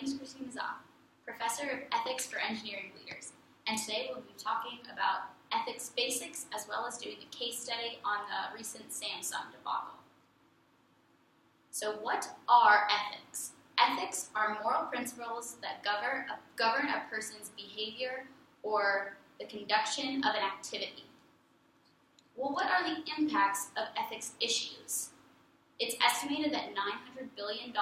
name is Kristina Zopf, Professor of Ethics for Engineering Leaders, and today we'll be talking about ethics basics as well as doing a case study on the recent Samsung debacle. So what are ethics? Ethics are moral principles that govern a person's behavior or the conduction of an activity. Well, what are the impacts of ethics issues? It's estimated that $900 billion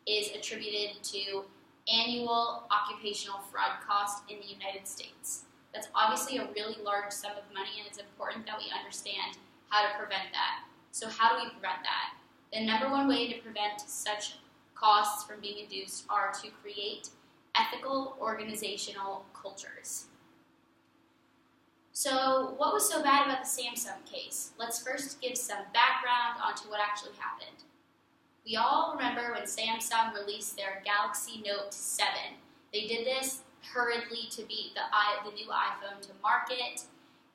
is attributed to annual occupational fraud costs in the United States. That's obviously a really large sum of money, and it's important that we understand how to prevent that. So how do we prevent that? The number one way to prevent such costs from being induced are to create ethical organizational cultures. So what was so bad about the Samsung case? Let's first give some background onto what actually happened. We all remember when Samsung released their Galaxy Note 7. They did this hurriedly to beat the new iPhone to market,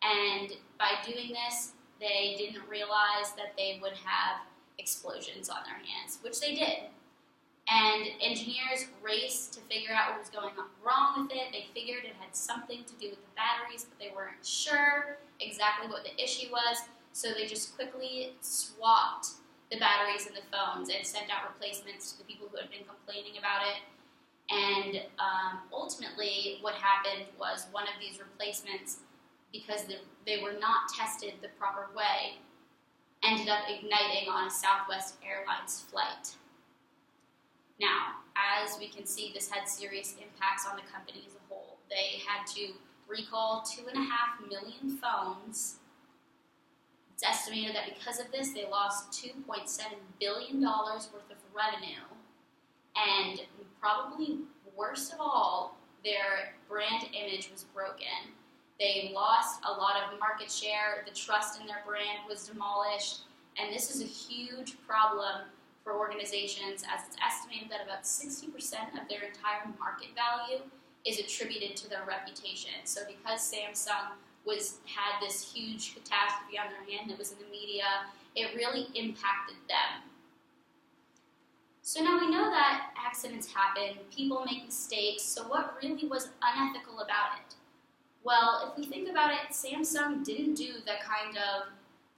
and by doing this, they didn't realize that they would have explosions on their hands, which they did. And engineers raced to figure out what was going wrong with it. They figured it had something to do with the batteries, but they weren't sure exactly what the issue was, so they just quickly swapped the batteries in the phones and sent out replacements to the people who had been complaining about it. And ultimately, what happened was one of these replacements, because they were not tested the proper way, ended up igniting on a Southwest Airlines flight. Now, as we can see, this had serious impacts on the company as a whole. They had to recall 2.5 million phones. It's estimated that because of this, they lost $2.7 billion worth of revenue. And probably worst of all, their brand image was broken. They lost a lot of market share, the trust in their brand was demolished, and this is a huge problem for organizations, as it's estimated that about 60% of their entire market value is attributed to their reputation. So because Samsung had this huge catastrophe on their hand that was in the media, it really impacted them. So now we know that accidents happen, people make mistakes, so what really was unethical about it? Well, if we think about it, Samsung didn't do the kind of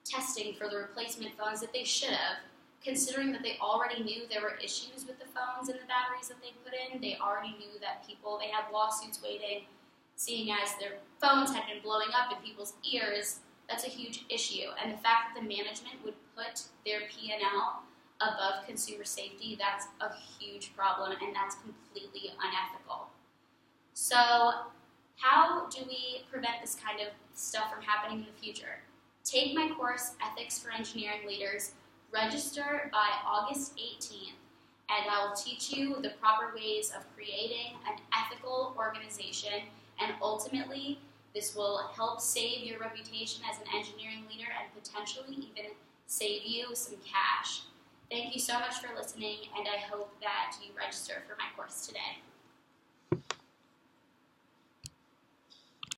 testing for the replacement phones that they should have, considering that they already knew there were issues with the phones and the batteries that they put in. They already knew that they had lawsuits waiting, seeing as their phones had been blowing up in people's ears. That's a huge issue. And the fact that the management would put their P&L above consumer safety, that's a huge problem, and that's completely unethical. So how do we prevent this kind of stuff from happening in the future? Take my course, Ethics for Engineering Leaders. Register by August 18th, and I will teach you the proper ways of creating an ethical organization, and ultimately, this will help save your reputation as an engineering leader and potentially even save you some cash. Thank you so much for listening, and I hope that you register for my course today.